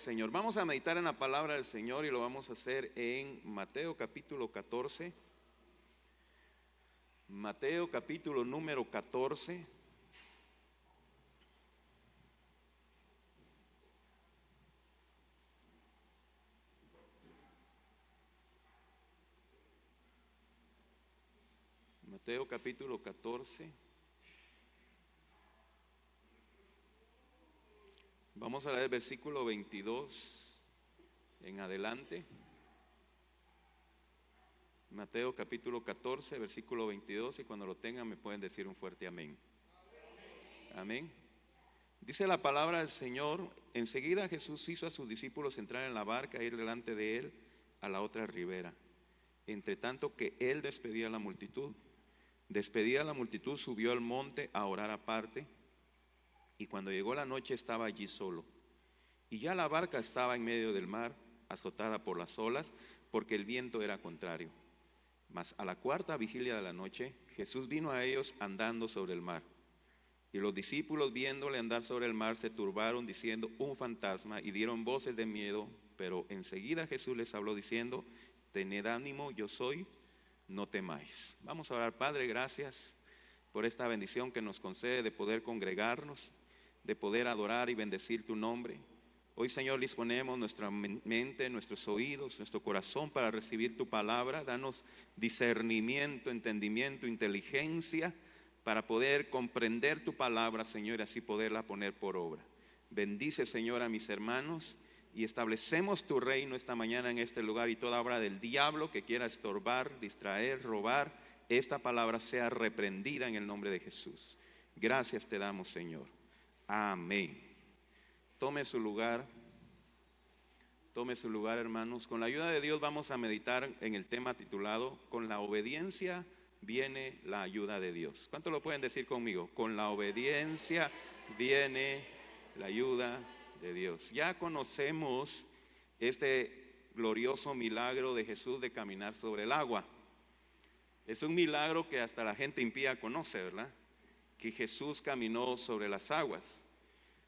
Señor. Vamos a meditar en la palabra del Señor y lo vamos a hacer en Mateo capítulo 14. Mateo capítulo número 14. Mateo capítulo 14. Vamos a leer el versículo 22 en adelante. Mateo capítulo 14, versículo 22, y cuando lo tengan me pueden decir un fuerte amén. Amén. Dice la palabra del Señor: enseguida Jesús hizo a sus discípulos entrar en la barca e ir delante de él a la otra ribera, entre tanto que él despedía a la multitud. Despedida a la multitud, subió al monte a orar aparte, y cuando llegó la noche estaba allí solo. Y ya la barca estaba en medio del mar, azotada por las olas, porque el viento era contrario. Mas a la cuarta vigilia de la noche, Jesús vino a ellos andando sobre el mar. Y los discípulos, viéndole andar sobre el mar, se turbaron, diciendo: un fantasma, y dieron voces de miedo. Pero enseguida Jesús les habló diciendo: tened ánimo, yo soy, no temáis. Vamos a orar. Padre, gracias por esta bendición que nos concede de poder congregarnos, de poder adorar y bendecir tu nombre. Hoy, Señor, disponemos nuestra mente, nuestros oídos, nuestro corazón para recibir tu palabra. Danos discernimiento, entendimiento, inteligencia para poder comprender tu palabra, Señor, y así poderla poner por obra. Bendice, Señor, a mis hermanos, y establecemos tu reino esta mañana en este lugar, y toda obra del diablo que quiera estorbar, distraer, robar esta palabra sea reprendida en el nombre de Jesús. Gracias te damos, Señor. Amén. Tome su lugar, hermanos. Con la ayuda de Dios vamos a meditar en el tema titulado: con la obediencia viene la ayuda de Dios. ¿Cuántos lo pueden decir conmigo? Con la obediencia viene la ayuda de Dios. Ya conocemos este glorioso milagro de Jesús de caminar sobre el agua. Es un milagro que hasta la gente impía conoce, ¿verdad? Que Jesús caminó sobre las aguas.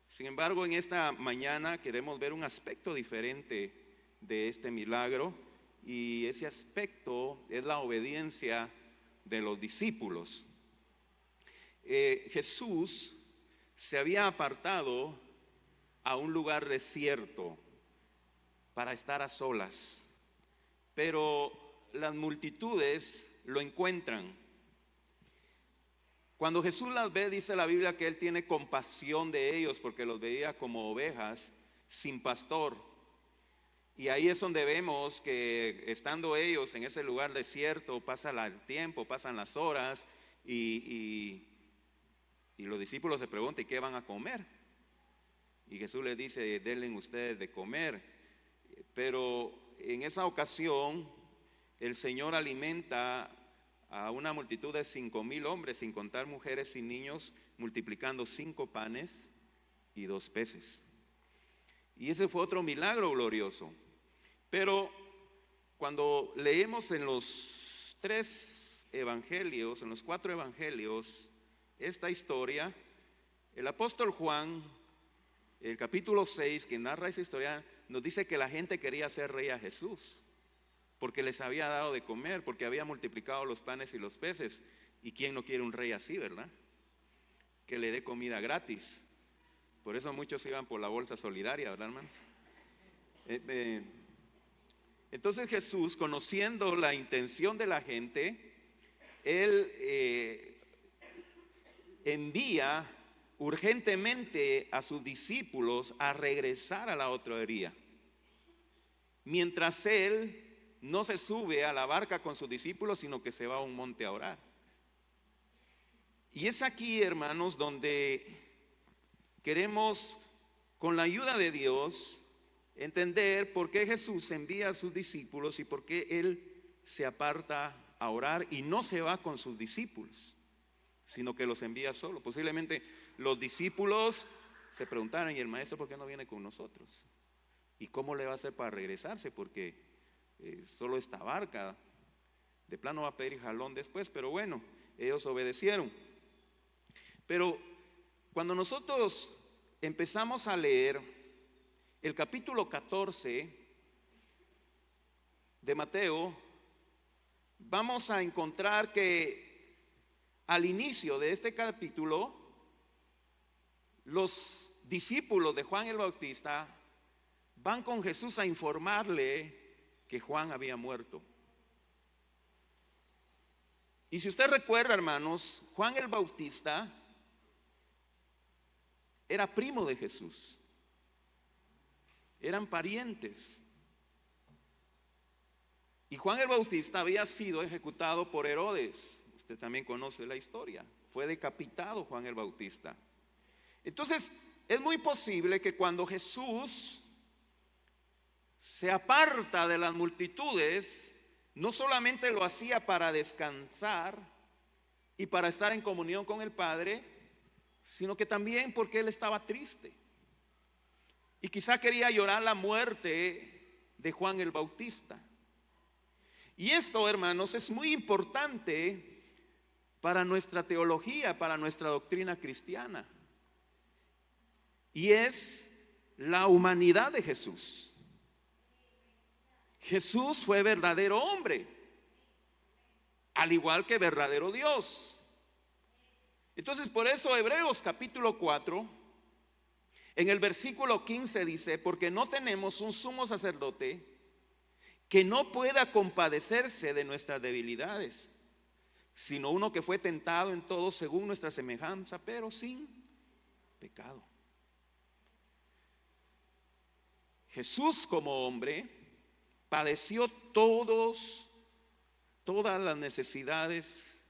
Sin embargo, en esta mañana queremos ver un aspecto diferente de este milagro, y ese aspecto es la obediencia de los discípulos. Jesús se había apartado a un lugar desierto para estar a solas, pero las multitudes lo encuentran. Cuando Jesús las ve, dice la Biblia que Él tiene compasión de ellos, porque los veía como ovejas sin pastor. Y ahí es donde vemos que, estando ellos en ese lugar desierto, pasa el tiempo, pasan las horas, y los discípulos se preguntan: ¿y qué van a comer? Y Jesús les dice: denle ustedes de comer. Pero en esa ocasión el Señor alimenta a una multitud de 5,000 hombres, sin contar mujeres y niños, multiplicando 5 panes y 2 peces. Y ese fue otro milagro glorioso. Pero cuando leemos en los 3 evangelios, en los 4 evangelios, esta historia, el apóstol Juan, el capítulo 6, que narra esa historia, nos dice que la gente quería hacer rey a Jesús, porque les había dado de comer, porque había multiplicado los panes y los peces. ¿Y quién no quiere un rey así, verdad? Que le dé comida gratis. Por eso muchos iban por la bolsa solidaria, ¿verdad, hermanos? Entonces Jesús, conociendo la intención de la gente, Él envía urgentemente a sus discípulos a regresar a la otra orilla, mientras Él no se sube a la barca con sus discípulos, sino que se va a un monte a orar. Y es aquí, hermanos, donde queremos, con la ayuda de Dios, entender por qué Jesús envía a sus discípulos y por qué Él se aparta a orar y no se va con sus discípulos, sino que los envía solo. Posiblemente los discípulos se preguntaron: ¿y el maestro por qué no viene con nosotros? ¿Y cómo le va a hacer para regresarse? Porque solo esta barca, de plano va a pedir jalón después. Pero bueno, ellos obedecieron. Pero cuando nosotros empezamos a leer el capítulo 14 de Mateo, vamos a encontrar que al inicio de este capítulo, los discípulos de Juan el Bautista van con Jesús a informarle que Juan había muerto. Y si usted recuerda, hermanos, Juan el Bautista era primo de Jesús. Eran parientes. Y Juan el Bautista había sido ejecutado por Herodes. Usted también conoce la historia. Fue decapitado Juan el Bautista. Entonces, es muy posible que cuando Jesús se aparta de las multitudes, no solamente lo hacía para descansar y para estar en comunión con el Padre, sino que también porque él estaba triste. Y quizá quería llorar la muerte de Juan el Bautista. Y esto, hermanos, es muy importante para nuestra teología, para nuestra doctrina cristiana. Y es la humanidad de Jesús. Jesús fue verdadero hombre, al igual que verdadero Dios. Entonces, por eso Hebreos capítulo 4, en el versículo 15 dice: porque no tenemos un sumo sacerdote que no pueda compadecerse de nuestras debilidades, sino uno que fue tentado en todo según nuestra semejanza, pero sin pecado. Jesús como hombre padeció todas las necesidades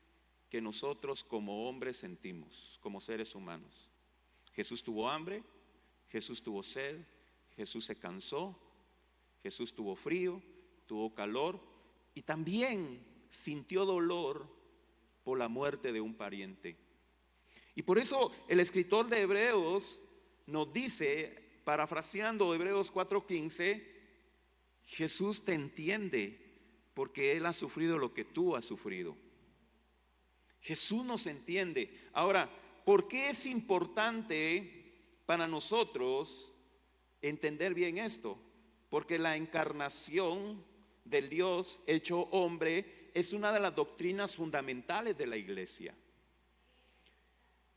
que nosotros como hombres sentimos, como seres humanos. Jesús tuvo hambre, Jesús tuvo sed, Jesús se cansó, Jesús tuvo frío, tuvo calor y también sintió dolor por la muerte de un pariente. Y por eso el escritor de Hebreos nos dice, parafraseando Hebreos 4:15, Jesús te entiende porque Él ha sufrido lo que tú has sufrido. Jesús nos entiende. Ahora, ¿por qué es importante para nosotros entender bien esto? Porque la encarnación del Dios hecho hombre es una de las doctrinas fundamentales de la iglesia.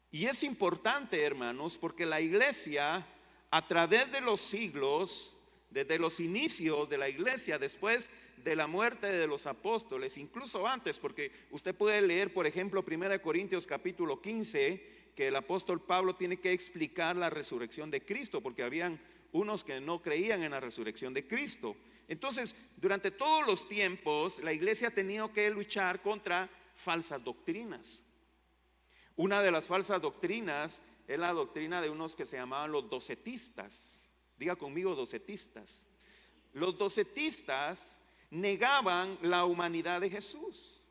Y es importante, hermanos, porque la iglesia, a través de los siglos, desde los inicios de la iglesia, después de la muerte de los apóstoles, incluso antes, porque usted puede leer, por ejemplo, 1 Corintios capítulo 15, que el apóstol Pablo tiene que explicar la resurrección de Cristo, porque habían unos que no creían en la resurrección de Cristo. Entonces, durante todos los tiempos, la iglesia ha tenido que luchar contra falsas doctrinas. Una de las falsas doctrinas es la doctrina de unos que se llamaban los docetistas. Diga conmigo, docetistas. Los docetistas negaban la humanidad de Jesús.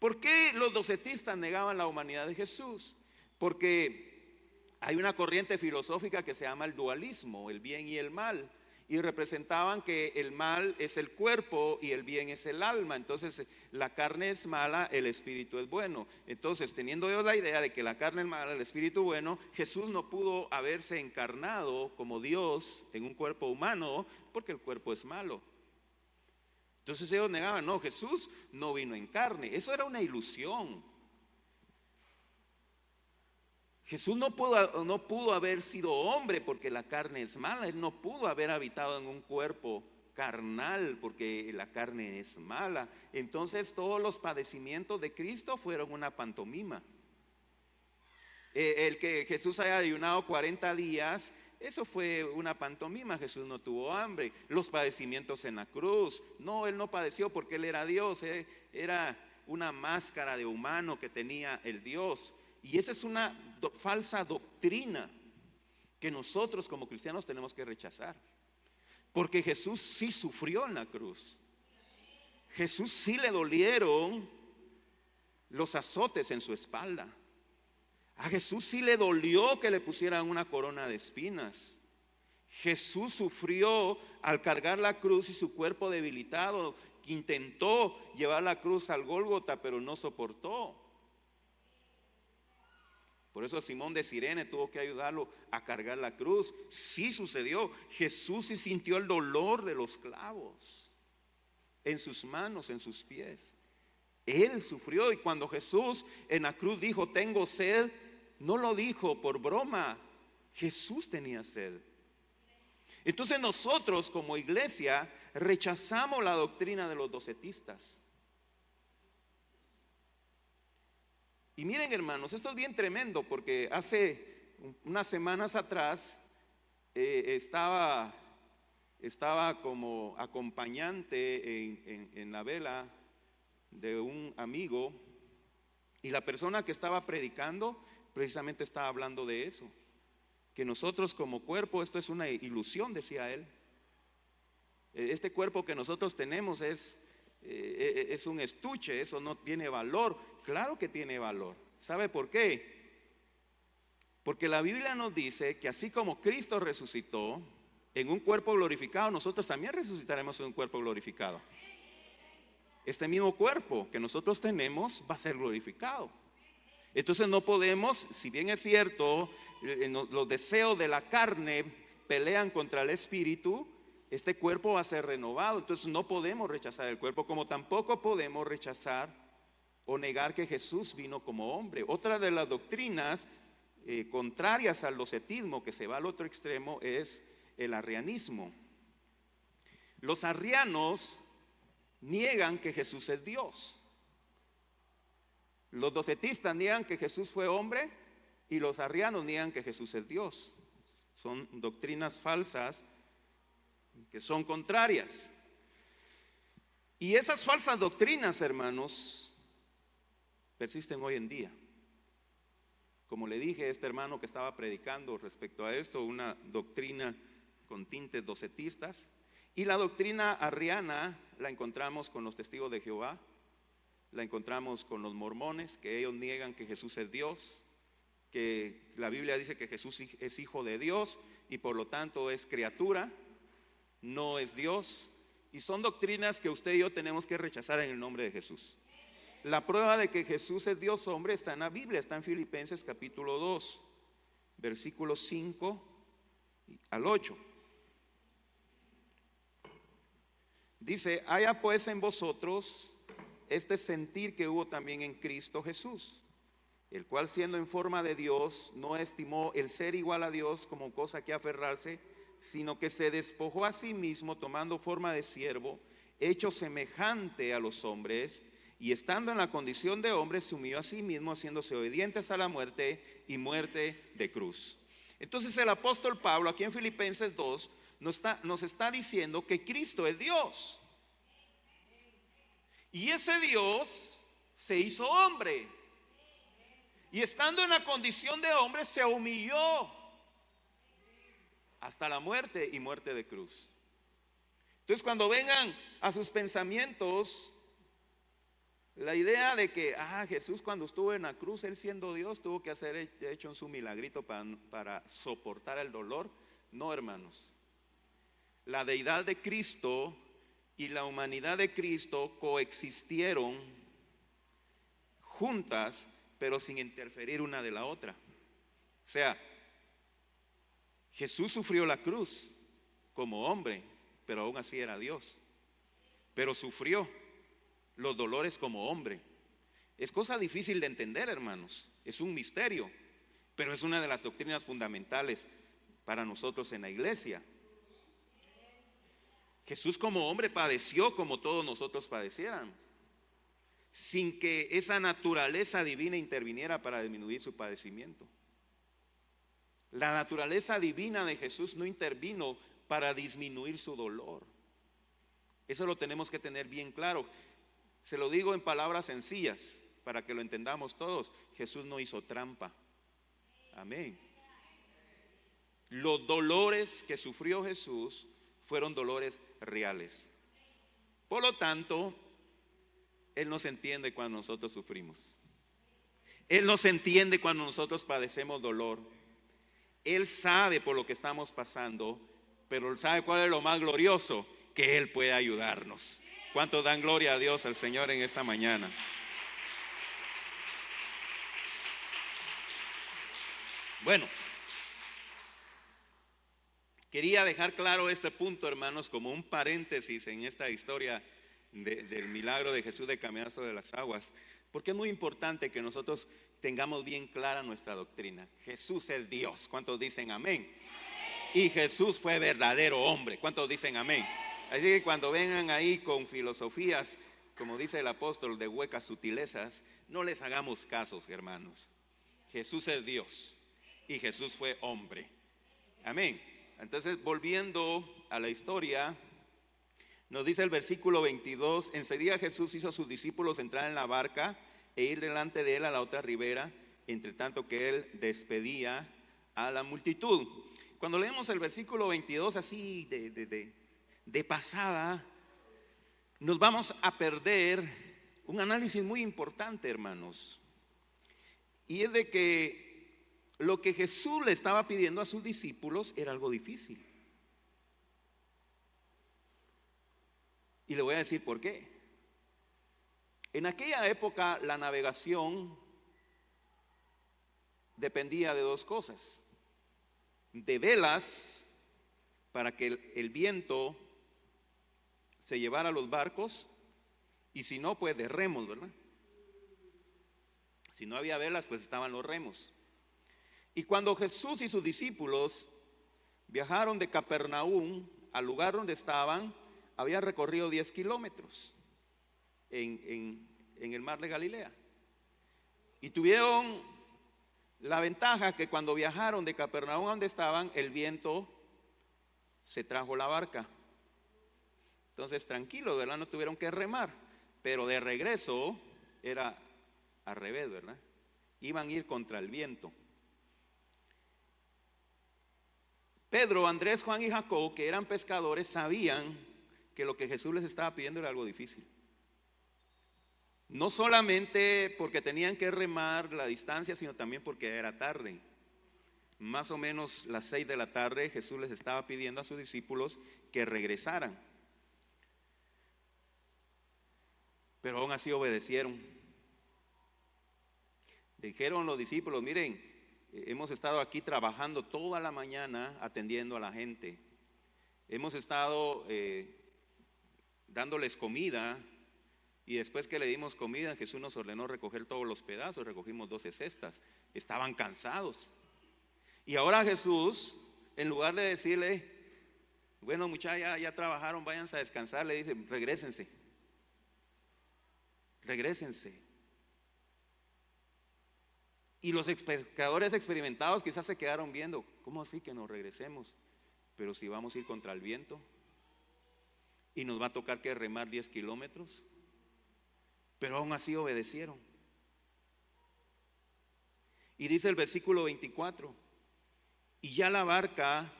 ¿Por qué los docetistas negaban la humanidad de Jesús? Porque hay una corriente filosófica que se llama el dualismo, el bien y el mal, y representaban que el mal es el cuerpo y el bien es el alma. Entonces la carne es mala, el espíritu es bueno. Entonces, teniendo yo la idea de que la carne es mala, el espíritu bueno, Jesús no pudo haberse encarnado como Dios en un cuerpo humano porque el cuerpo es malo. Entonces ellos negaban: no, Jesús no vino en carne. Eso era una ilusión. Jesús no pudo haber sido hombre porque la carne es mala. Él no pudo haber habitado en un cuerpo carnal porque la carne es mala. Entonces todos los padecimientos de Cristo fueron una pantomima. El que Jesús haya ayunado 40 días, eso fue una pantomima. Jesús no tuvo hambre. Los padecimientos en la cruz, no, Él no padeció porque Él era Dios. Era una máscara de humano que tenía el Dios. Y esa es una falsa doctrina que nosotros como cristianos tenemos que rechazar. Porque Jesús sí sufrió en la cruz. Jesús sí le dolieron los azotes en su espalda. A Jesús sí le dolió que le pusieran una corona de espinas. Jesús sufrió al cargar la cruz y su cuerpo debilitado, que intentó llevar la cruz al Gólgota, pero no soportó. Por eso Simón de Cirene tuvo que ayudarlo a cargar la cruz. Sí sucedió. Jesús sí sintió el dolor de los clavos en sus manos, en sus pies. Él sufrió, y cuando Jesús en la cruz dijo tengo sed, no lo dijo por broma. Jesús tenía sed. Entonces nosotros como iglesia rechazamos la doctrina de los docetistas. Y miren, hermanos, esto es bien tremendo, porque hace unas semanas atrás estaba como acompañante en la vela de un amigo, y la persona que estaba predicando precisamente estaba hablando de eso, que nosotros como cuerpo, esto es una ilusión, decía él. Este cuerpo que nosotros tenemos es un estuche, eso no tiene valor. Claro que tiene valor. ¿Sabe por qué? Porque la Biblia nos dice que así como Cristo resucitó en un cuerpo glorificado, nosotros también resucitaremos en un cuerpo glorificado. Este mismo cuerpo que nosotros tenemos va a ser glorificado. Entonces no podemos, si bien es cierto, los deseos de la carne pelean contra el espíritu, este cuerpo va a ser renovado. Entonces no podemos rechazar el cuerpo, como tampoco podemos rechazar o negar que Jesús vino como hombre. Otra de las doctrinas contrarias al docetismo, que se va al otro extremo, es el arrianismo. Los arrianos niegan que Jesús es Dios. Los docetistas niegan que Jesús fue hombre, y los arrianos niegan que Jesús es Dios. Son doctrinas falsas que son contrarias. Y esas falsas doctrinas, hermanos, persisten hoy en día. Como le dije a este hermano que estaba predicando respecto a esto, una doctrina con tintes docetistas. Y la doctrina arriana la encontramos con los testigos de Jehová, la encontramos con los mormones, que ellos niegan que Jesús es Dios, que la Biblia dice que Jesús es hijo de Dios y por lo tanto es criatura, no es Dios. Y son doctrinas que usted y yo tenemos que rechazar en el nombre de Jesús. La prueba de que Jesús es Dios hombre está en la Biblia, está en Filipenses capítulo 2, versículos 5 al 8. Dice: haya pues en vosotros este sentir que hubo también en Cristo Jesús, el cual siendo en forma de Dios no estimó el ser igual a Dios como cosa que aferrarse, sino que se despojó a sí mismo, tomando forma de siervo, hecho semejante a los hombres, y estando en la condición de hombre se humilló a sí mismo, haciéndose obediente hasta la muerte, y muerte de cruz. Entonces el apóstol Pablo aquí en Filipenses 2 nos está diciendo que Cristo es Dios, y ese Dios se hizo hombre, y estando en la condición de hombre se humilló hasta la muerte, y muerte de cruz. Entonces cuando vengan a sus pensamientos la idea de que Jesús cuando estuvo en la cruz, él siendo Dios, tuvo que hacer hecho su milagrito para soportar el dolor. No, hermanos. La deidad de Cristo y la humanidad de Cristo coexistieron juntas, pero sin interferir una de la otra. O sea, Jesús sufrió la cruz como hombre, pero aún así era Dios. Pero sufrió los dolores como hombre. Es cosa difícil de entender, hermanos. Es un misterio, pero es una de las doctrinas fundamentales para nosotros en la iglesia. Jesús como hombre padeció como todos nosotros padeciéramos, sin que esa naturaleza divina interviniera para disminuir su padecimiento. La naturaleza divina de Jesús no intervino para disminuir su dolor. Eso lo tenemos que tener bien claro. Se lo digo en palabras sencillas para que lo entendamos todos. Jesús no hizo trampa. Amén. Los dolores que sufrió Jesús fueron dolores reales. Por lo tanto, Él nos entiende cuando nosotros sufrimos. Él nos entiende cuando nosotros padecemos dolor. Él sabe por lo que estamos pasando, pero ¿sabe cuál es lo más glorioso? Que Él puede ayudarnos. ¿Cuántos dan gloria a Dios, al Señor, en esta mañana? Bueno, quería dejar claro este punto, hermanos, como un paréntesis en esta historia del milagro de Jesús de caminar sobre las aguas, porque es muy importante que nosotros tengamos bien clara nuestra doctrina. Jesús es Dios. ¿Cuántos dicen amén? Y Jesús fue verdadero hombre. ¿Cuántos dicen amén? Así que cuando vengan ahí con filosofías, como dice el apóstol, de huecas sutilezas, no les hagamos casos, hermanos. Jesús es Dios y Jesús fue hombre. Amén. Entonces, volviendo a la historia, nos dice el versículo 22: enseguida Jesús hizo a sus discípulos entrar en la barca e ir delante de él a la otra ribera, entre tanto que él despedía a la multitud. Cuando leemos el versículo 22 así de pasada, nos vamos a perder un análisis muy importante, hermanos. Y es de que lo que Jesús le estaba pidiendo a sus discípulos era algo difícil. Y le voy a decir por qué. En aquella época la navegación dependía de dos cosas: de velas para que el viento se llevara los barcos, y si no, pues de remos, ¿verdad? Si no había velas, pues estaban los remos. Y cuando Jesús y sus discípulos viajaron de Capernaum al lugar donde estaban, habían recorrido 10 kilómetros en el mar de Galilea. Y tuvieron la ventaja que cuando viajaron de Capernaum a donde estaban, el viento se trajo la barca. Entonces, tranquilos, ¿verdad? No tuvieron que remar. Pero de regreso era al revés, ¿verdad? Iban a ir contra el viento. Pedro, Andrés, Juan y Jacob, que eran pescadores, sabían que lo que Jesús les estaba pidiendo era algo difícil. No solamente porque tenían que remar la distancia, sino también porque era tarde. Más o menos las 6 de la tarde, Jesús les estaba pidiendo a sus discípulos que regresaran. Pero aún así obedecieron. Dijeron los discípulos: miren, hemos estado aquí trabajando toda la mañana atendiendo a la gente. Hemos estado dándoles comida, y después que le dimos comida, Jesús nos ordenó recoger todos los pedazos. Recogimos 12 cestas. Estaban cansados. Y ahora Jesús, en lugar de decirle: bueno, muchachos, ya trabajaron, váyanse a descansar, le dice: regrésense. Y los pescadores experimentados quizás se quedaron viendo: ¿cómo así que nos regresemos? Pero si vamos a ir contra el viento y nos va a tocar que remar 10 kilómetros. Pero aún así obedecieron. Y dice el versículo 24: y ya la barca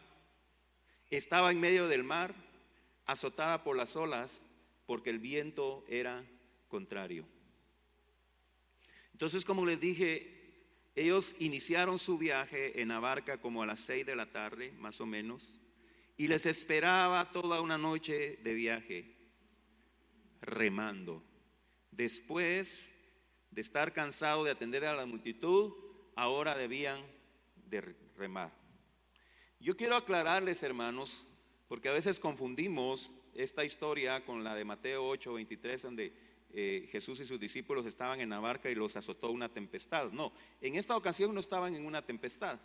estaba en medio del mar, azotada por las olas, porque el viento era contrario. Entonces, como les dije, ellos iniciaron su viaje en la barca como a las 6 de la tarde, más o menos, y les esperaba toda una noche de viaje, remando. Después de estar cansados de atender a la multitud, ahora debían de remar. Yo quiero aclararles, hermanos, porque a veces confundimos esta historia con la de Mateo 8:23, donde Jesús y sus discípulos estaban en la barca y los azotó una tempestad. No, en esta ocasión no estaban en una tempestad.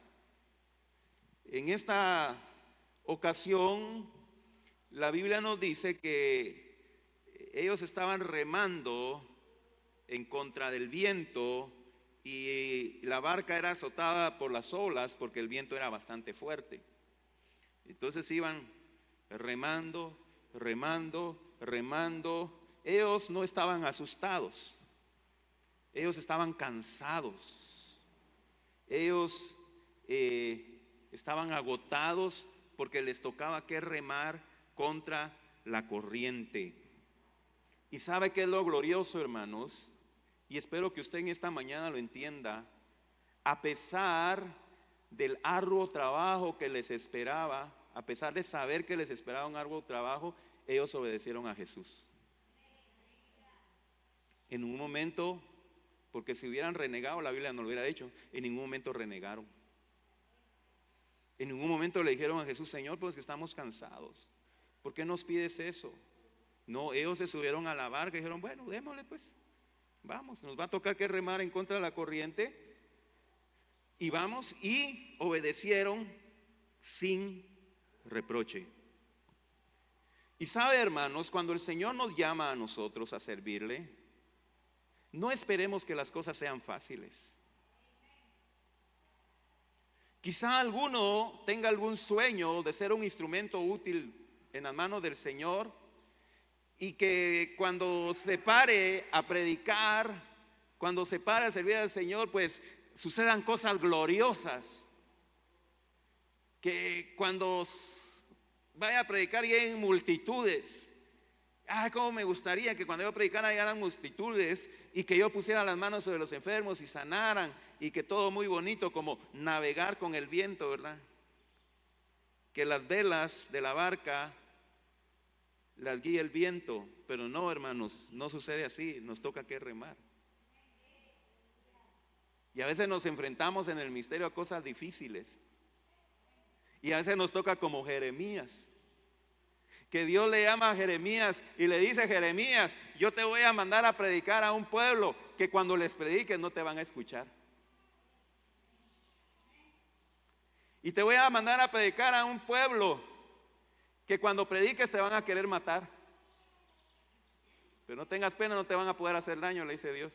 En esta ocasión la Biblia nos dice que ellos estaban remando en contra del viento, y la barca era azotada por las olas porque el viento era bastante fuerte. Entonces iban remando. Ellos no estaban asustados, ellos estaban cansados, ellos estaban agotados porque les tocaba que remar contra la corriente. ¿Y sabe qué es lo glorioso, hermanos? Y espero que usted en esta mañana lo entienda. A pesar del arduo trabajo que les esperaba, a pesar de saber que les esperaba un arduo trabajo, ellos obedecieron a Jesús. En un momento, porque si hubieran renegado, la Biblia no lo hubiera hecho, en ningún momento renegaron. En ningún momento le dijeron a Jesús: Señor, pues que estamos cansados, ¿por qué nos pides eso? No, ellos se subieron a la barca y dijeron: bueno, démosle pues, vamos, nos va a tocar que remar en contra de la corriente. Y vamos, y obedecieron sin reproche. Y sabe, hermanos, cuando el Señor nos llama a nosotros a servirle, no esperemos que las cosas sean fáciles. Quizá alguno tenga algún sueño de ser un instrumento útil en las manos del Señor, y que cuando se pare a predicar, cuando se pare a servir al Señor, pues sucedan cosas gloriosas. Que cuando vaya a predicar lleguen multitudes. Cómo me gustaría que cuando yo predicara llegaran multitudes y que yo pusiera las manos sobre los enfermos y sanaran, y que todo muy bonito, como navegar con el viento, ¿verdad? Que las velas de la barca las guíe el viento. Pero no, hermanos, no sucede así. Nos toca que remar. Y a veces nos enfrentamos en el misterio a cosas difíciles. Y a veces nos toca como Jeremías, que Dios le llama a Jeremías y le dice: Jeremías, yo te voy a mandar a predicar a un pueblo que cuando les prediques no te van a escuchar. Y te voy a mandar a predicar a un pueblo que cuando prediques te van a querer matar. Pero no tengas pena, no te van a poder hacer daño, le dice Dios.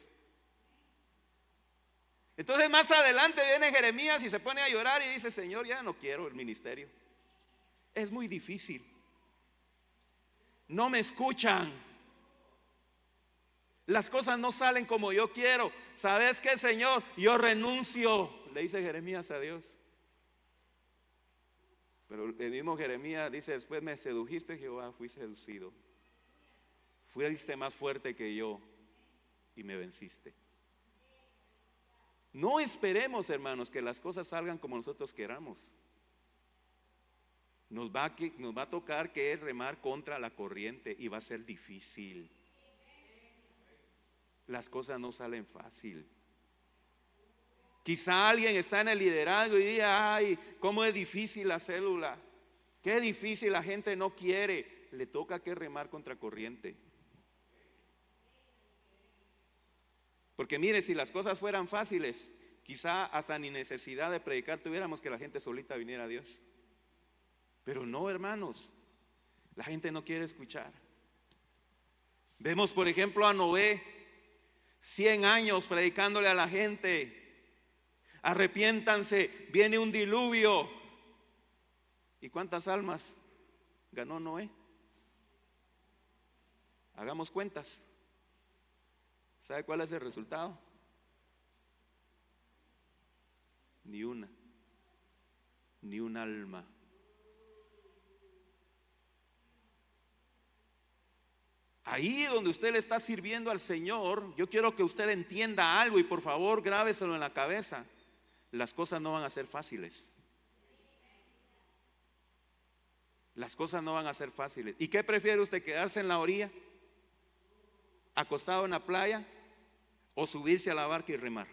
Entonces más adelante viene Jeremías y se pone a llorar y dice: Señor, ya no quiero el ministerio, es muy difícil, no me escuchan, las cosas no salen como yo quiero. ¿Sabes qué, Señor? Yo renuncio, le dice Jeremías a Dios. Pero el mismo Jeremías dice: después me sedujiste, Jehová, fui seducido, fuiste más fuerte que yo y me venciste. No esperemos, hermanos, que las cosas salgan como nosotros queramos. Nos va a tocar que es remar contra la corriente, y va a ser difícil. Las cosas no salen fácil. Quizá alguien está en el liderazgo y diga: ay, cómo es difícil la célula, qué difícil, la gente no quiere. Le toca que remar contra corriente. Porque mire, si las cosas fueran fáciles, quizá hasta ni necesidad de predicar tuviéramos, que la gente solita viniera a Dios. Pero no, hermanos, la gente no quiere escuchar. Vemos por ejemplo a Noé, 100 años predicándole a la gente: arrepiéntanse, viene un diluvio. ¿Y cuántas almas ganó Noé? Hagamos cuentas. ¿Sabe cuál es el resultado? Ni una, ni un alma. Ahí donde usted le está sirviendo al Señor, yo quiero que usted entienda algo, y por favor grábeselo en la cabeza: las cosas no van a ser fáciles. Las cosas no van a ser fáciles. ¿Y qué prefiere usted? ¿Quedarse en la orilla, acostado en la playa, o subirse a la barca y remar?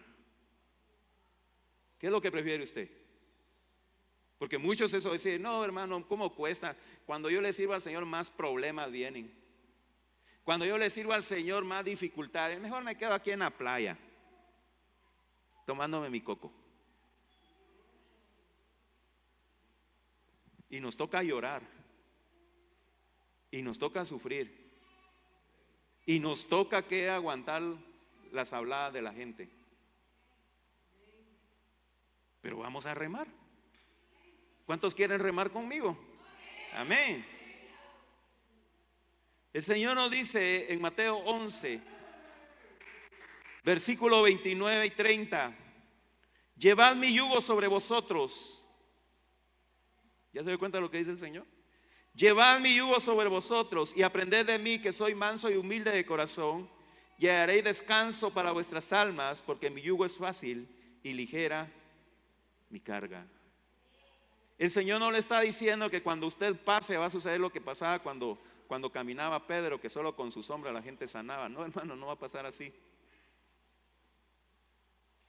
¿Qué es lo que prefiere usted? Porque muchos eso dicen: no, hermano, ¿cómo cuesta? Cuando yo le sirvo al Señor, más problemas vienen. Cuando yo le sirvo al Señor, más dificultades. Mejor me quedo aquí en la playa, tomándome mi coco. Y nos toca llorar, y nos toca sufrir, y nos toca que aguantar las habladas de la gente. Pero vamos a remar. ¿Cuántos quieren remar conmigo? Amén. El Señor nos dice en Mateo 11, versículo 29 y 30: llevad mi yugo sobre vosotros. ¿Ya se dio cuenta de lo que dice el Señor? Llevad mi yugo sobre vosotros y aprended de mí, que soy manso y humilde de corazón, y haréis descanso para vuestras almas, porque mi yugo es fácil y ligera mi carga. El Señor no le está diciendo que cuando usted pase va a suceder lo que pasaba cuando caminaba Pedro, que solo con su sombra la gente sanaba. No, hermano, no va a pasar así.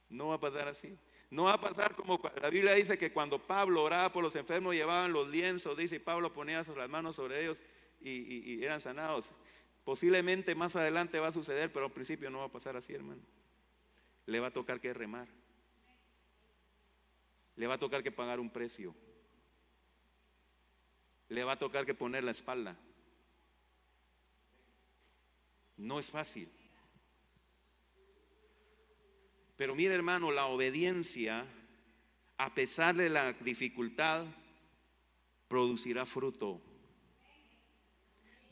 No va a pasar así. No va a pasar como la Biblia dice que cuando Pablo oraba por los enfermos llevaban los lienzos, dice, y Pablo ponía las manos sobre ellos y eran sanados. Posiblemente más adelante va a suceder, pero al principio no va a pasar así, hermano. Le va a tocar que remar. Le va a tocar que pagar un precio. Le va a tocar que poner la espalda. No es fácil. Pero mire, hermano, la obediencia, a pesar de la dificultad, producirá fruto.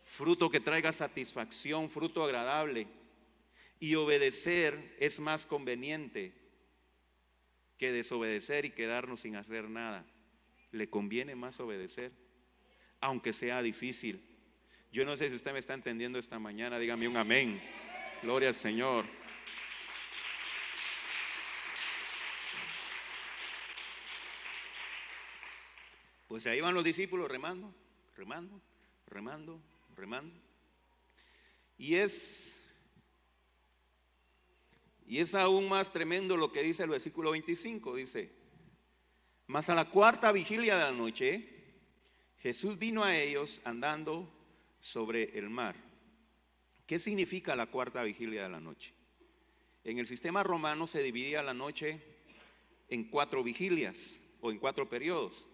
Fruto que traiga satisfacción, fruto agradable. Y obedecer es más conveniente que desobedecer y quedarnos sin hacer nada. Le conviene más obedecer, aunque sea difícil. Yo no sé si usted me está entendiendo esta mañana. Dígame un amén. Gloria al Señor. Pues ahí van los discípulos remando, remando, remando, remando. Y es aún más tremendo lo que dice el versículo 25. Dice: mas a la cuarta vigilia de la noche, Jesús vino a ellos andando sobre el mar. ¿Qué significa la cuarta vigilia de la noche? En el sistema romano se dividía la noche en 4 vigilias o en 4 periodos.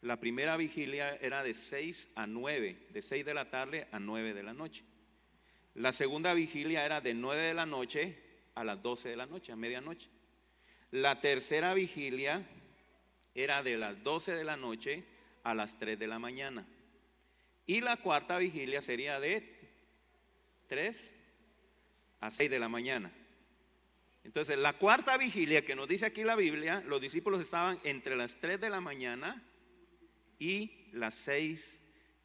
La primera vigilia era de 6 a 9, de 6 de la tarde a 9 de la noche. La segunda vigilia era de 9 de la noche a las 12 de la noche, a medianoche. La tercera vigilia era de las 12 de la noche a las 3 de la mañana. Y la cuarta vigilia sería de 3 a 6 de la mañana. Entonces, la cuarta vigilia que nos dice aquí la Biblia, los discípulos estaban entre las 3 de la mañana y las 6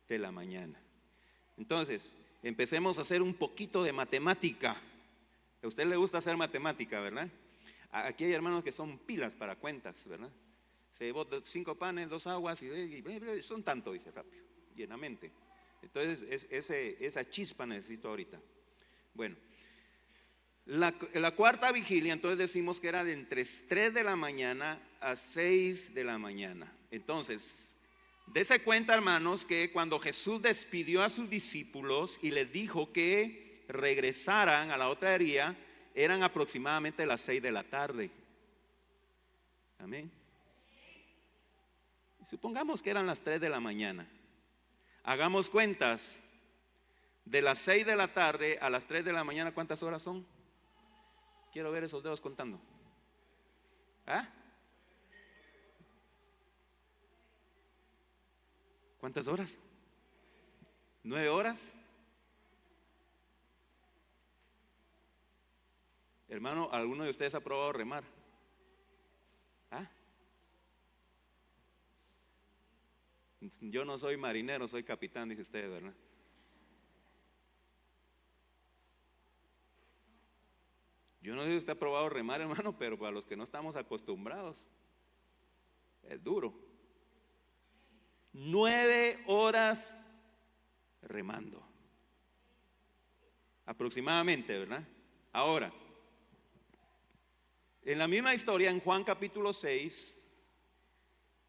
de la mañana. Entonces, empecemos a hacer un poquito de matemática. A usted le gusta hacer matemática, ¿verdad? Aquí hay hermanos que son pilas para cuentas, ¿verdad? Se llevó 5 panes, 2 aguas y son tanto, dice rápido, llenamente. Entonces, esa chispa necesito ahorita. Bueno, la cuarta vigilia, entonces decimos que era de entre 3 de la mañana a 6 de la mañana. Entonces, dese cuenta, hermanos, que cuando Jesús despidió a sus discípulos y les dijo que regresaran a la otra herida, eran aproximadamente las 6 de la tarde. Amén. Supongamos que eran las 3 de la mañana. Hagamos cuentas. De las 6 de la tarde a las 3 de la mañana, ¿cuántas horas son? Quiero ver esos dedos contando. ¿Ah? ¿Cuántas horas? 9 horas. Hermano, ¿alguno de ustedes ha probado remar? ¿Ah? Yo no soy marinero, soy capitán, dice usted, ¿verdad? Yo no sé si usted ha probado remar, hermano, pero para los que no estamos acostumbrados, es duro. 9 horas remando. Aproximadamente, ¿verdad? Ahora, en la misma historia, en Juan capítulo 6,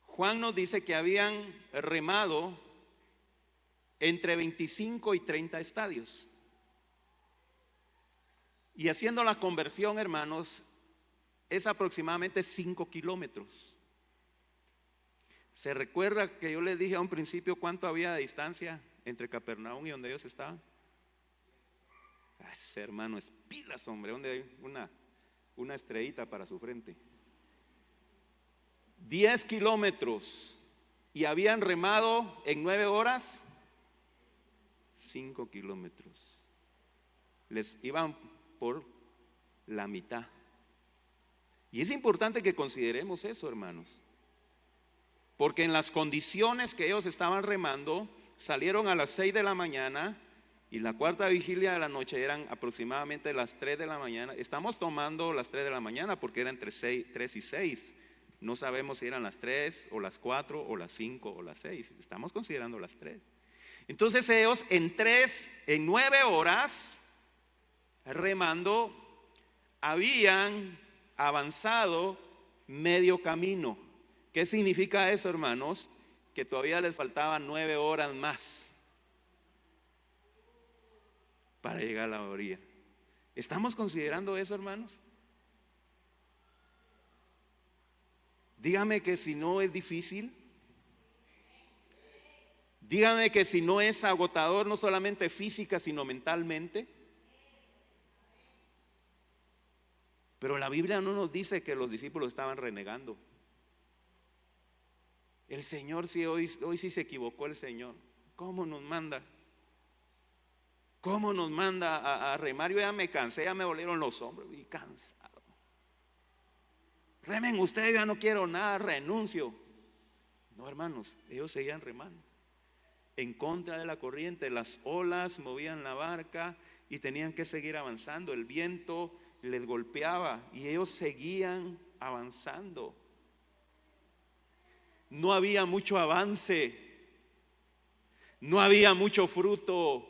Juan nos dice que habían remado entre 25 y 30 estadios. Y haciendo la conversión, hermanos, es aproximadamente 5 kilómetros. ¿Se recuerda que yo les dije a un principio cuánto había de distancia entre Capernaum y donde ellos estaban? Ese hermano es pilas, hombre, donde hay una estrellita para su frente. 10 kilómetros. Y habían remado en 9 horas 5 kilómetros. Les iban por la mitad. Y es importante que consideremos eso, hermanos, porque en las condiciones que ellos estaban remando, salieron a las 6 de la mañana y la cuarta vigilia de la noche eran aproximadamente las 3 de la mañana. Estamos tomando las 3 de la mañana porque eran entre 3 y 6. No sabemos si eran las 3 o las 4 o las 5 o las 6. Estamos considerando las 3. Entonces ellos en 9 horas remando habían avanzado medio camino. ¿Qué significa eso, hermanos? Que todavía les faltaban 9 horas más para llegar a la orilla. ¿Estamos considerando eso, hermanos? Dígame que si no es difícil, dígame que si no es agotador, no solamente física, sino mentalmente. Pero la Biblia no nos dice que los discípulos estaban renegando. El Señor sí, hoy sí se equivocó el Señor. ¿Cómo nos manda? ¿Cómo nos manda a remar? Yo ya me cansé, ya me dolieron los hombros y cansado. Remen ustedes, ya no quiero nada, renuncio. No, hermanos, ellos seguían remando en contra de la corriente. Las olas movían la barca y tenían que seguir avanzando. El viento les golpeaba y ellos seguían avanzando. No había mucho avance, no había mucho fruto.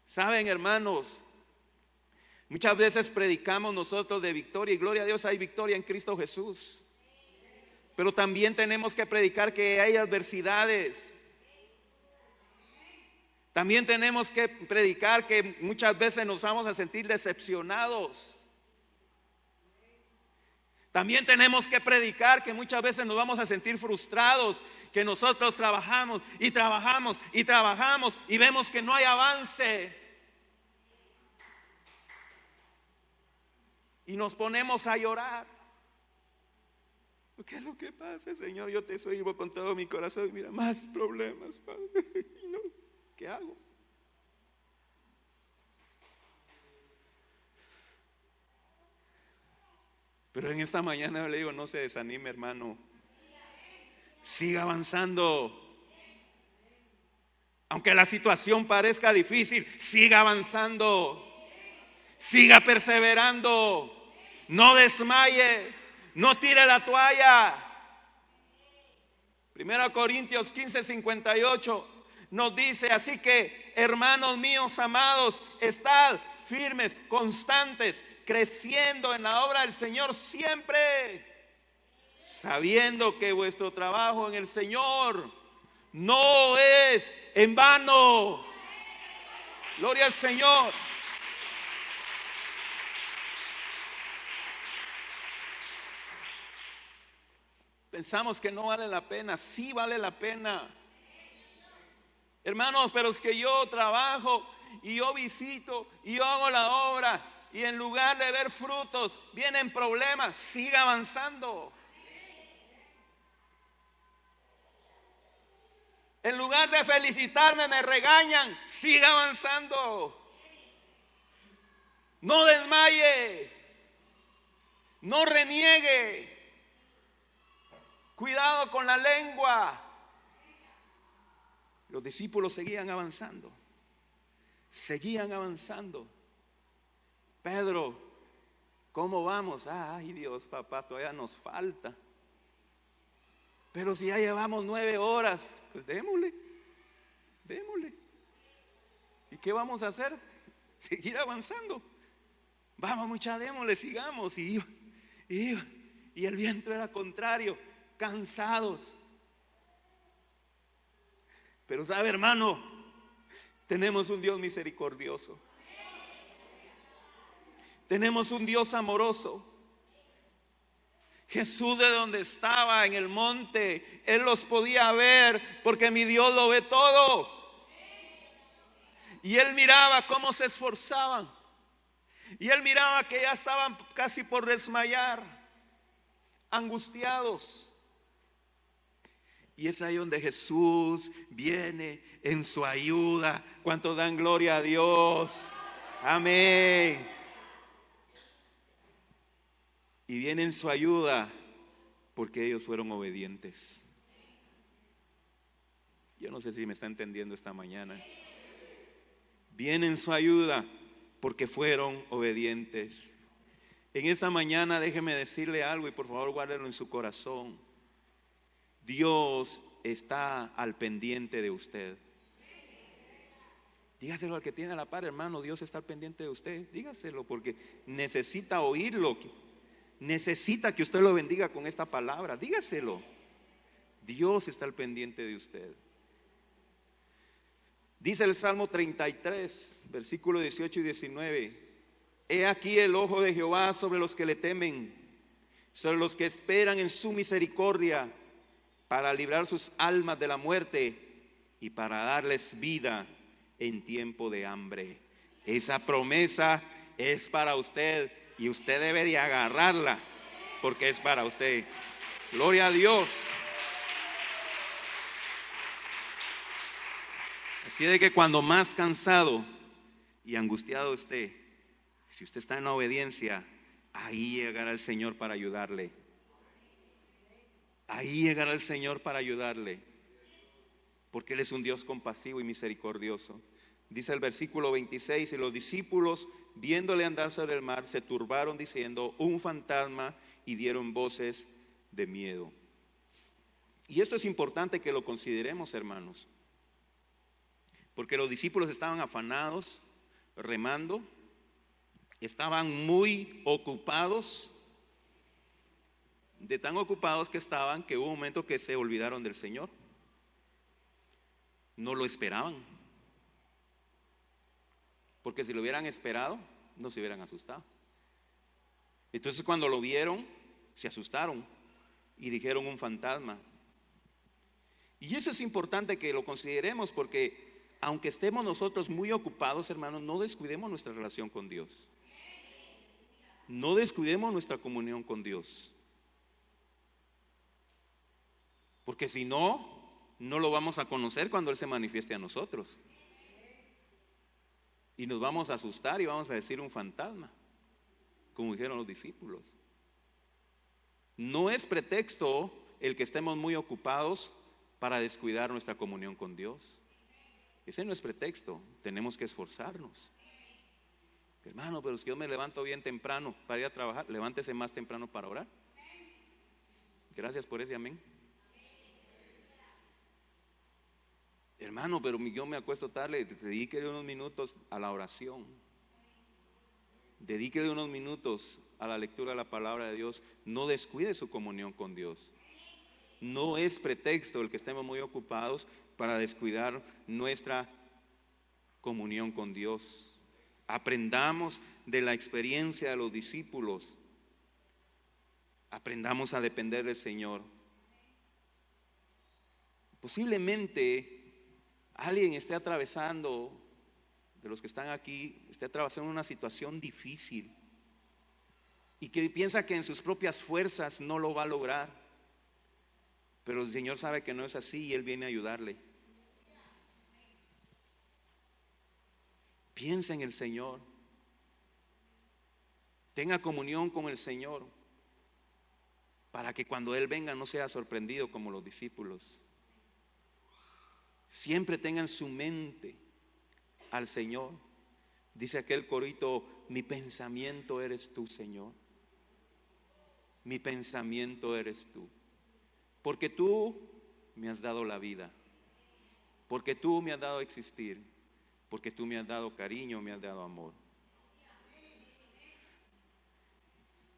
Saben, hermanos, muchas veces predicamos nosotros de victoria, y gloria a Dios, hay victoria en Cristo Jesús. Pero también tenemos que predicar que hay adversidades. También tenemos que predicar que muchas veces nos vamos a sentir decepcionados. También tenemos que predicar que muchas veces nos vamos a sentir frustrados, que nosotros trabajamos y trabajamos y trabajamos y vemos que no hay avance. Y nos ponemos a llorar. ¿Qué es lo que pasa, Señor? Yo te sirvo con todo mi corazón y mira, más problemas, Padre. No, ¿qué hago? Pero en esta mañana le digo, no se desanime, hermano. Siga avanzando. Aunque la situación parezca difícil, siga avanzando. Siga perseverando. No desmaye. No tire la toalla. 1 Corintios 15:58 nos dice: así que, hermanos míos amados, estad firmes, constantes, creciendo en la obra del Señor siempre, sabiendo que vuestro trabajo en el Señor no es en vano. Gloria al Señor. Pensamos que no vale la pena. Sí vale la pena, hermanos, pero es que yo trabajo y yo visito y yo hago la obra, y en lugar de ver frutos vienen problemas. Siga avanzando. En lugar de felicitarme me regañan. Siga avanzando. No desmaye. No reniegue. Cuidado con la lengua. Los discípulos seguían avanzando. Seguían avanzando. Pedro, ¿cómo vamos? Ay, Dios, papá, todavía nos falta. Pero si ya llevamos 9 horas, pues démosle. ¿Y qué vamos a hacer? Seguir avanzando. Vamos, muchachos, démosle, sigamos. Y el viento era contrario, cansados. Pero sabe, hermano, tenemos un Dios misericordioso. Tenemos un Dios amoroso. Jesús, de donde estaba en el monte, Él los podía ver, porque mi Dios lo ve todo. Y Él miraba cómo se esforzaban. Y Él miraba que ya estaban casi por desmayar, angustiados. Y es ahí donde Jesús viene en su ayuda. ¿Cuántos dan gloria a Dios? Amén. Y viene en su ayuda porque ellos fueron obedientes. Yo no sé si me está entendiendo esta mañana. Viene en su ayuda porque fueron obedientes. En esta mañana déjeme decirle algo, y por favor guárdelo en su corazón. Dios está al pendiente de usted. Dígaselo al que tiene a la par, hermano. Dios está al pendiente de usted. Dígaselo, porque necesita oírlo. necesita que usted lo bendiga con esta palabra. Dígaselo. Dios está al pendiente de usted. Dice el Salmo 33, versículo 18 y 19: He aquí el ojo de Jehová sobre los que le temen, sobre los que esperan en su misericordia, para librar sus almas de la muerte y para darles vida en tiempo de hambre. Esa promesa es para usted y usted debe de agarrarla porque es para usted. Gloria a Dios. Así de que cuando más cansado y angustiado esté, si usted está en la obediencia, ahí llegará el Señor para ayudarle. Ahí llegará el Señor para ayudarle, porque Él es un Dios compasivo y misericordioso. Dice el versículo 26: Y los discípulos, viéndole andar sobre el mar, se turbaron diciendo: un fantasma, y dieron voces de miedo. Y esto es importante que lo consideremos, hermanos, porque los discípulos estaban afanados, remando, estaban muy ocupados, de tan ocupados que estaban, que hubo un momento que se olvidaron del Señor. No lo esperaban, porque si lo hubieran esperado, no se hubieran asustado. Entonces cuando lo vieron, se asustaron y dijeron: un fantasma. Y eso es importante que lo consideremos, porque aunque estemos nosotros muy ocupados, hermanos, no descuidemos nuestra relación con Dios. No descuidemos nuestra comunión con Dios, porque si no, no lo vamos a conocer cuando Él se manifieste a nosotros. Y nos vamos a asustar y vamos a decir: un fantasma, como dijeron los discípulos. No es pretexto el que estemos muy ocupados para descuidar nuestra comunión con Dios. Ese no es pretexto. Tenemos que esforzarnos. Hermano, pero si yo me levanto bien temprano para ir a trabajar, levántese más temprano para orar. Gracias por ese amén. Hermano, pero yo me acuesto tarde. Dedíquele unos minutos a la oración. Dedíquele unos minutos a la lectura de la palabra de Dios. No descuide su comunión con Dios. No es pretexto el que estemos muy ocupados para descuidar nuestra comunión con Dios. Aprendamos de la experiencia de los discípulos. Aprendamos a depender del Señor. Posiblemente alguien esté atravesando, de los que están aquí, esté atravesando una situación difícil y que piensa que en sus propias fuerzas no lo va a lograr. Pero el Señor sabe que no es así y Él viene a ayudarle. Piensa en el Señor. Tenga comunión con el Señor, para que cuando Él venga no sea sorprendido como los discípulos. Siempre tenga en su mente al Señor. Dice aquel corito: mi pensamiento eres tú, Señor. Mi pensamiento eres tú. Porque tú me has dado la vida, porque tú me has dado existir, porque tú me has dado cariño, me has dado amor.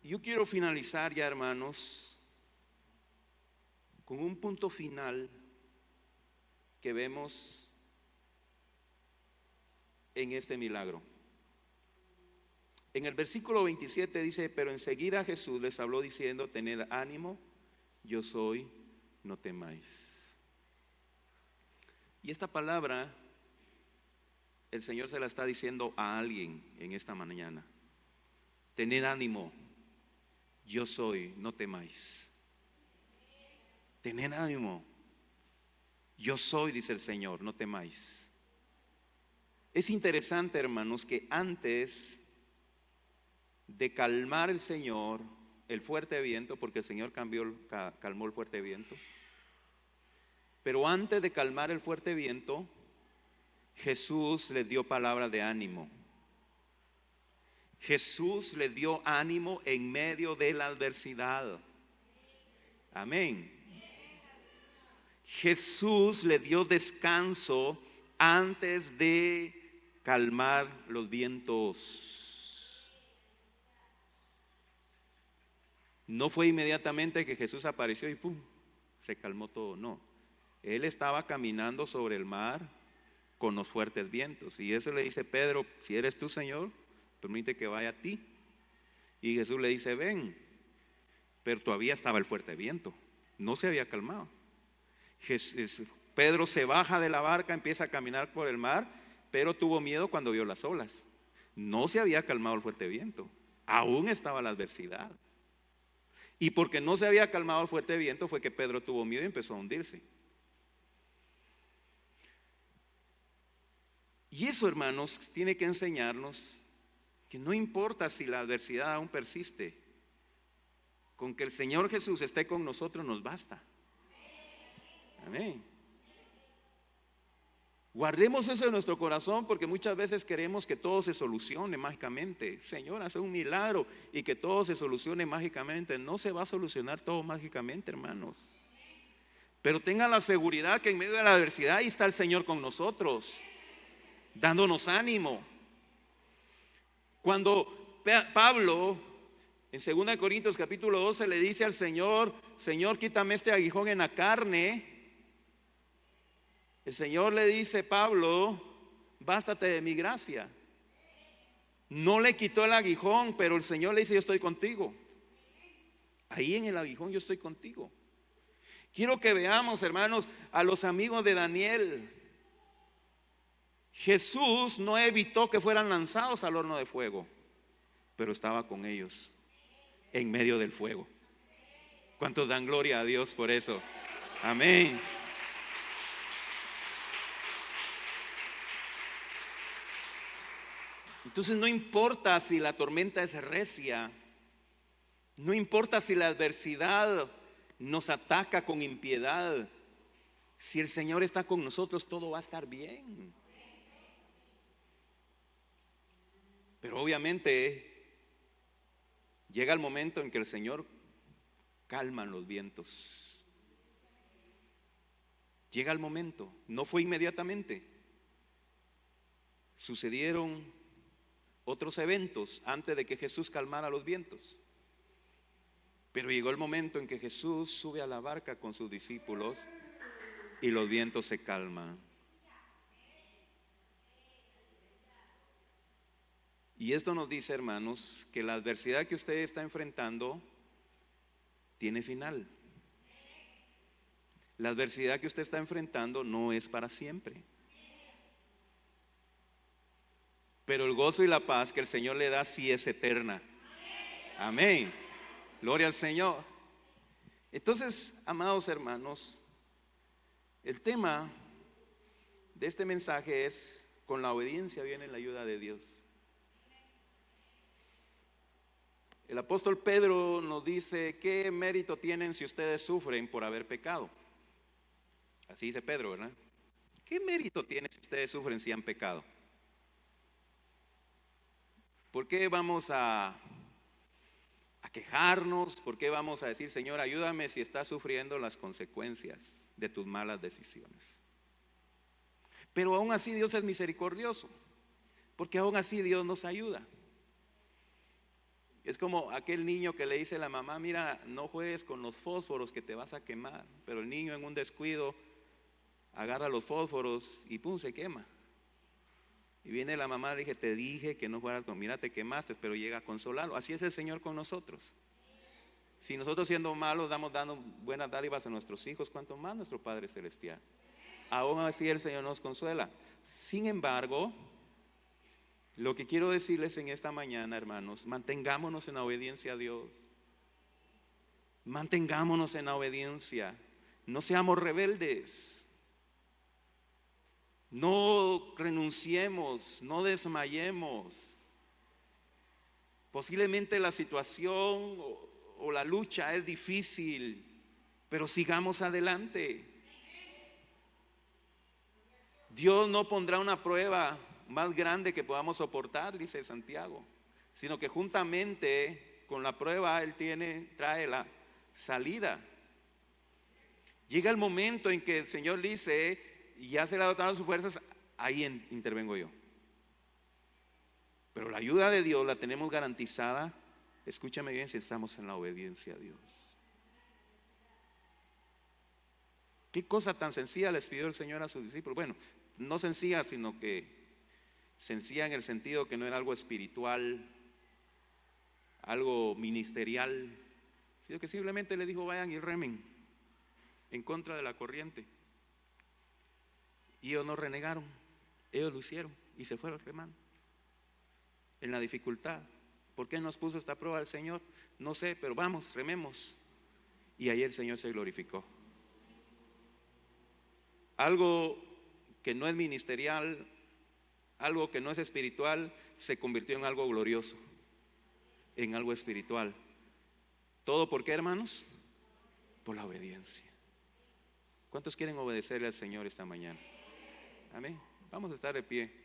Yo quiero finalizar ya, hermanos, con un punto final que vemos en este milagro. En el versículo 27 dice: pero enseguida Jesús les habló diciendo: tened ánimo, yo soy, no temáis. Y esta palabra el Señor se la está diciendo a alguien en esta mañana: tened ánimo, yo soy, no temáis. Tened ánimo, yo soy, dice el Señor, no temáis. Es interesante, hermanos, que antes de calmar el Señor el fuerte viento, porque el Señor calmó el fuerte viento, pero antes de calmar el fuerte viento, Jesús les dio palabra de ánimo. Jesús les dio ánimo en medio de la adversidad. Amén. Jesús le dio descanso antes de calmar los vientos. No fue inmediatamente que Jesús apareció y ¡pum!, se calmó todo. No, Él estaba caminando sobre el mar con los fuertes vientos. Y eso le dice: Pedro, si eres tú, Señor, permite que vaya a ti. Y Jesús le dice: ven. Pero todavía estaba el fuerte viento, no se había calmado. Pedro se baja de la barca, empieza a caminar por el mar, pero tuvo miedo cuando vio las olas. No se había calmado el fuerte viento, aún estaba la adversidad. Y porque no se había calmado el fuerte viento fue que Pedro tuvo miedo y empezó a hundirse. Y eso, hermanos, tiene que enseñarnos que no importa si la adversidad aún persiste, con que el Señor Jesús esté con nosotros nos basta. Amén. Guardemos eso en nuestro corazón, porque muchas veces queremos que todo se solucione mágicamente. Señor, hace un milagro y que todo se solucione mágicamente. No se va a solucionar todo mágicamente, hermanos. Pero tengan la seguridad que en medio de la adversidad ahí está el Señor con nosotros, dándonos ánimo. Cuando Pablo en 2 Corintios capítulo 12 le dice al Señor: Señor, quítame este aguijón en la carne, el Señor le dice: Pablo, bástate de mi gracia. No le quitó el aguijón, pero el Señor le dice: yo estoy contigo. Ahí en el aguijón yo estoy contigo. Quiero que veamos, hermanos, a los amigos de Daniel. Jesús no evitó que fueran lanzados al horno de fuego, pero estaba con ellos en medio del fuego. ¿Cuántos dan gloria a Dios por eso? Amén. Entonces no importa si la tormenta es recia, no importa si la adversidad nos ataca con impiedad, si el Señor está con nosotros, todo va a estar bien. Pero obviamente llega el momento en que el Señor calma los vientos. Llega el momento, no fue inmediatamente. Sucedieron otros eventos antes de que Jesús calmara los vientos. Pero llegó el momento en que Jesús sube a la barca con sus discípulos y los vientos se calman. Y esto nos dice, hermanos, que la adversidad que usted está enfrentando tiene final. La adversidad que usted está enfrentando no es para siempre. Pero el gozo y la paz que el Señor le da sí es eterna. Amén. Gloria al Señor. Entonces, amados hermanos, el tema de este mensaje es: con la obediencia viene la ayuda de Dios. El apóstol Pedro nos dice: ¿qué mérito tienen si ustedes sufren por haber pecado? Así dice Pedro, ¿verdad? ¿Qué mérito tienen si ustedes sufren si han pecado? ¿Por qué vamos a quejarnos? ¿Por qué vamos a decir: Señor, ayúdame si estás sufriendo las consecuencias de tus malas decisiones? Pero aún así Dios es misericordioso, porque aún así Dios nos ayuda. Es como aquel niño que le dice a la mamá: mira, no juegues con los fósforos que te vas a quemar. Pero el niño, en un descuido, agarra los fósforos y pum, se quema. Y viene la mamá, le dije que no jugaras con, mira, te quemaste, pero llega a consolarlo. Así es el Señor con nosotros. Si nosotros, siendo malos, dando buenas dádivas a nuestros hijos, ¿cuánto más nuestro Padre Celestial? Aún así el Señor nos consuela. Sin embargo, lo que quiero decirles en esta mañana, hermanos: mantengámonos en la obediencia a Dios. Mantengámonos en la obediencia. No seamos rebeldes. No renunciemos, no desmayemos. Posiblemente la situación o la lucha es difícil, pero sigamos adelante. Dios no pondrá una prueba más grande que podamos soportar, dice Santiago, sino que juntamente con la prueba Él trae la salida. Llega el momento en que el Señor dice: y ya se le dotaron sus fuerzas, ahí intervengo yo. Pero la ayuda de Dios la tenemos garantizada Escúchame bien, si estamos en la obediencia a Dios. ¿Qué cosa tan sencilla les pidió el Señor a sus discípulos? Bueno, no sencilla, sino que sencilla en el sentido que no era algo espiritual, algo ministerial, sino que simplemente le dijo: vayan y remen en contra de la corriente. Y ellos no renegaron, ellos lo hicieron y se fueron remando en la dificultad. ¿Por qué nos puso esta prueba el Señor? No sé, pero vamos, rememos. Y ahí el Señor se glorificó. Algo que no es ministerial, algo que no es espiritual, se convirtió en algo glorioso, en algo espiritual. ¿Todo por qué, hermanos? Por la obediencia. ¿Cuántos quieren obedecerle al Señor esta mañana? Amén. Vamos a estar de pie.